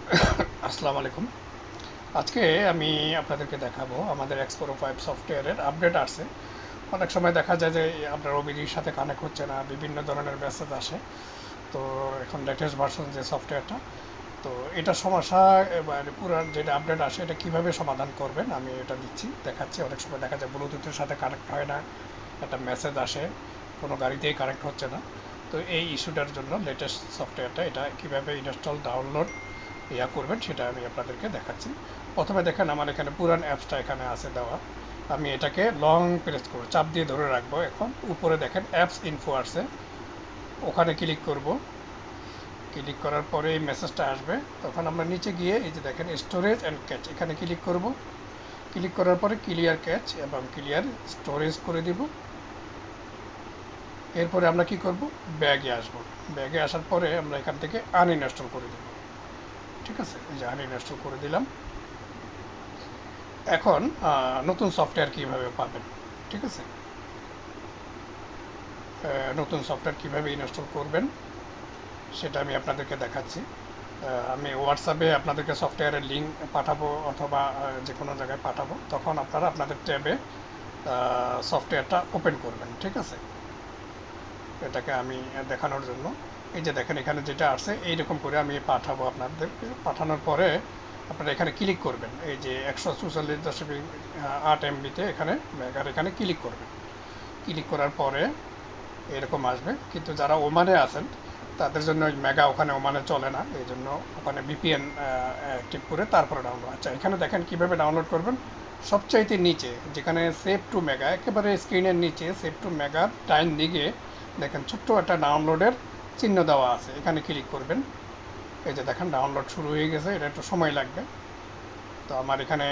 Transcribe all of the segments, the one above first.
আসসালামু আলাইকুম। আজকে আমি আপনাদেরকে দেখাবো আমাদের X405 সফটওয়্যারের আপডেট আসছে। অনেক সময় দেখা যায় যে আপনার ওবিডির সাথে কানেক্ট হচ্ছে না, বিভিন্ন ধরনের মেসেজ আসে। তো এখন লেটেস্ট ভার্সন যে সফটওয়্যারটা, তো এটা সমস্যা মানে পুরো যেটা আপডেট আসে এটা কিভাবে সমাধান করবেন আমি এটা দেখাচ্ছি। অনেক সময় দেখা যায় ব্লুটুথের সাথে কানেক্ট হয় না, একটা মেসেজ আসে, কোনো গাড়িতেই কানেক্ট হচ্ছে না। তো এই ইস্যুটার জন্য লেটেস্ট সফটওয়্যারটা এটা কিভাবে ইনস্টল ডাউনলোড করবেন সেটা আমি আপনাদেরকে দেখাচ্ছি। প্রথমে দেখেন আমার এখানে পুরান অ্যাপসটা এখানে আছে দেওয়া। আমি এটাকে লং প্রেস করব, চাপ দিয়ে ধরে রাখবো। এখন উপরে দেখেন অ্যাপস ইনফো আছে, ওখানে ক্লিক করব। ক্লিক করার পরে এই মেসেজটা আসবে। তখন আমরা নিচে গিয়ে এই যে দেখেন স্টোরেজ অ্যান্ড ক্যাচ, এখানে ক্লিক করব। ক্লিক করার পরে ক্লিয়ার ক্যাচ এবং ক্লিয়ার স্টোরেজ করে দিব। এরপরে আমরা কি করব, ব্যাগে আসব। ব্যাগে আসার পরে আমরা এখান থেকে আনইনস্টল করে দেব। ঠিক আছে, এই যে আনইনস্টল করে দিলাম। এখন নতুন সফটওয়্যার কিভাবে পাবেন, ঠিক আছে, নতুন সফটওয়্যার কিভাবে ইনস্টল করবেন সেটা আমি আপনাদেরকে দেখাচ্ছি। আমি হোয়াটসঅ্যাপে আপনাদেরকে সফটওয়্যারের লিঙ্ক পাঠাবো অথবা যে কোনো জায়গায় পাঠাবো, তখন আপনারা আপনাদের ট্যাবে সফটওয়্যারটা ওপেন করবেন। ঠিক আছে, এটাকে আমি দেখানোর জন্য এই যে দেখেন এখানে যেটা আছে এইরকম করে আমি পাঠাবো আপনাদেরকে। পাঠানোর পরে আপনারা এখানে ক্লিক করবেন, এই যে 144.8 MB-তে এখানে মেগার এখানে ক্লিক করবেন। ক্লিক করার পরে এরকম আসবে, কিন্তু যারা ওমানে আছেন তাদের জন্য ওই মেগা ওখানে ওমানে চলে না, এই জন্য ওখানে ভিপিএন অ্যাক্টিভ করে তারপরে ডাউনলোড। আচ্ছা, এখানে দেখেন কিভাবে ডাউনলোড করবেন। সবচাইতে নিচে যেখানে সেভ টু মেগা, একেবারে স্ক্রিনের নিচে সেভ টু মেগার ডাইন দিকে দেখেন ছোট্ট একটা ডাউনলোডের চিহ্ন দেওয়া আছে, এখানে ক্লিক করবেন। এই যে দেখেন ডাউনলোড শুরু হয়ে গেছে, এটা একটু সময় লাগবে। তো আমার এখানে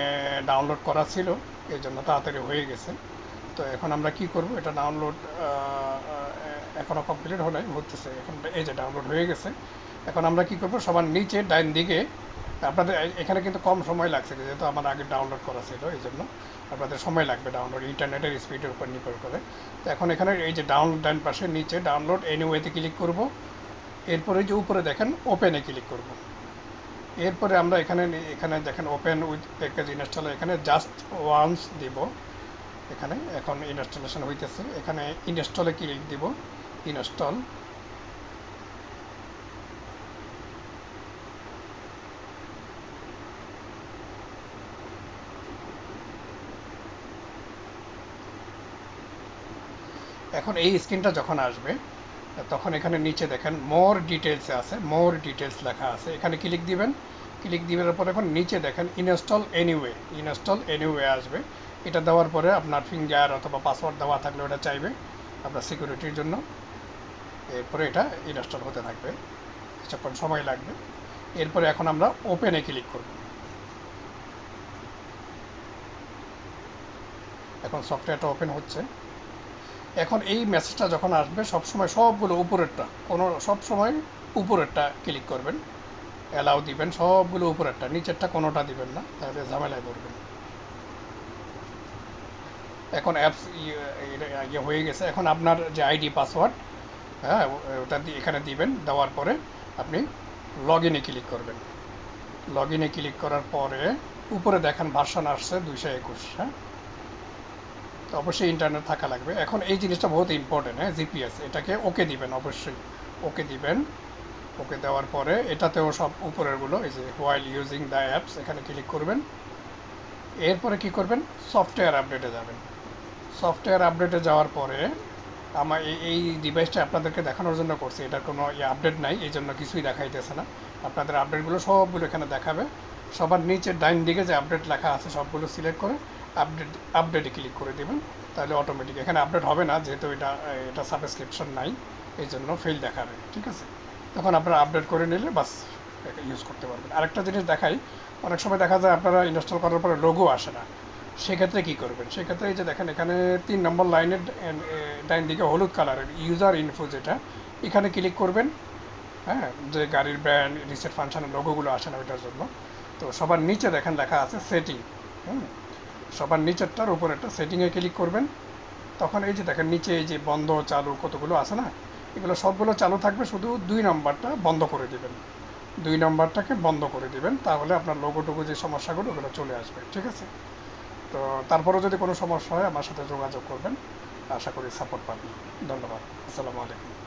ডাউনলোড করা ছিল, এই জন্য তাড়াতাড়ি হয়ে গেছে। তো এখন আমরা কি করব, এটা ডাউনলোড এখনও কমপ্লিট হতেছে। এখন এই যে ডাউনলোড হয়ে গেছে। এখন আমরা কি করব, সবার নিচে ডাইন দিকে আপনাদের এখানে কিন্তু কম সময় লাগছে, যেহেতু আমার আগে ডাউনলোড করা ছিল, এই জন্য আপনাদের সময় লাগবে ডাউনলোড ইন্টারনেটের স্পিডের উপর নির্ভর করে। তো এখন এখানে এই যে ডাউনলোড ডান পাশে নিচে ডাউনলোড এনিওয়েতে ক্লিক করব। এরপরে যে উপরে দেখেন ওপেনে ক্লিক করব। এরপরে আমরা এখানে এখানে দেখেন ওপেন উইথ প্যাকেজ ইনস্টল, এখানে জাস্ট ওয়ান্স দিব। এখানে এখন ইনস্টলেশন হইতেছে, এখানে ইনস্টলে ক্লিক দিব। ইনস্টল। এখন এই স্ক্রিনটা যখন আসবে তখন এখানে নিচে দেখেন মোর ডিটেলসে আছে, মোর ডিটেলস লেখা আছে, এখানে ক্লিক দিবেন। ক্লিক দেওয়ার পর এখন নিচে দেখেন ইনস্টল এনিওয়ে, ইনস্টল এনিওয়ে আসবে। এটা দেওয়ার পরে আপনার ফিঙ্গার অথবা পাসওয়ার্ড দেওয়া থাকলে ওটা চাইবে আপনার সিকিউরিটির জন্য। এরপরে এটা ইনস্টল হতে থাকবে, কিছুক্ষণ সময় লাগবে। এরপরে এখন আমরা ওপেনে ক্লিক করব। এখন সফটওয়্যারটা ওপেন হচ্ছে। এখন এই মেসেজটা যখন আসবে সবসময় সবগুলো উপরেরটা, কোনো সবসময় উপরেরটা ক্লিক করবেন, অ্যালাউ দিবেন, সবগুলো উপরেরটা, নিচেরটা কোনোটা দিবেন না, তাহলে ঝামেলায় পড়বেন। এখন অ্যাপস ইয়ে হয়ে গেছে। এখন আপনার যে আইডি পাসওয়ার্ড, হ্যাঁ, ওটা দিয়ে এখানে দিবেন। দেওয়ার পরে আপনি লগ ইনে ক্লিক করবেন। লগ ইনে ক্লিক করার পরে উপরে দেখেন ভার্সন আসছে 221। হ্যাঁ, তো অবশ্যই ইন্টারনেট থাকা লাগবে। এখন এই জিনিসটা বহুত ইম্পর্টেন্ট, হ্যাঁ, জিপিএস, এটাকে ওকে দিবেন, অবশ্যই ওকে দিবেন। ওকে দেওয়ার পরে এটাতেও সব উপরেরগুলো এই যে হোয়াইল ইউজিং দ্য অ্যাপস, এখানে ক্লিক করবেন। এরপরে কি করবেন, সফটওয়্যার আপডেটে যাবেন। সফটওয়্যার আপডেটে যাওয়ার পরে আমার এই ডিভাইসটা আপনাদেরকে দেখানোর জন্য করছি, এটার কোনো আপডেট নাই, এই জন্য কিছুই দেখাইতেছে না। আপনাদের আপডেটগুলো সবগুলো এখানে দেখাবে। সবার নিচে ডাইন দিকে যে আপডেট লেখা আছে সবগুলো সিলেক্ট করে আপডেটে ক্লিক করে দেবেন। তাহলে অটোমেটিক এখানে আপডেট হবে না, যেহেতু এটা এটা সাবস্ক্রিপশন নাই, এই জন্য ফেল দেখাবে। ঠিক আছে, তখন আপনারা আপডেট করে নিলে বাস ইউজ করতে পারবেন। আরেকটা জিনিস দেখাই, অনেক সময় দেখা যায় আপনারা ইনস্টল করার পরে লোগো আসে না, সেক্ষেত্রে কী করবেন। সেক্ষেত্রে এই যে দেখেন এখানে 3 নম্বর লাইনের ডাইন দিকে হলুদ কালারের ইউজার ইনফো, যেটা এখানে ক্লিক করবেন। হ্যাঁ, যে গাড়ির ব্র্যান্ড রিসেট ফাংশনের লোগোগুলো আসে না ওইটার জন্য। তো সবার নিচে দেখেন লেখা আছে সেটিং। হুম, সবার নিচেরটার উপর একটা সেটিংয়ে ক্লিক করবেন। তখন এই যে দেখেন নিচে এই যে বন্ধ চালু কতগুলো আছে না, এগুলো সবগুলো চালু থাকবে, শুধু 2 নম্বরটা বন্ধ করে দেবেন। 2 নম্বরটাকে বন্ধ করে দিবেন, তাহলে আপনার লোগোটুকু যে সমস্যাগুলো ওগুলো চলে আসবে, ঠিক আছে? তো তারপরেও যদি কোনো সমস্যা হয় আমার সাথে যোগাযোগ করবেন, আশা করি সাপোর্ট পাবেন। ধন্যবাদ। আসসালামু আলাইকুম।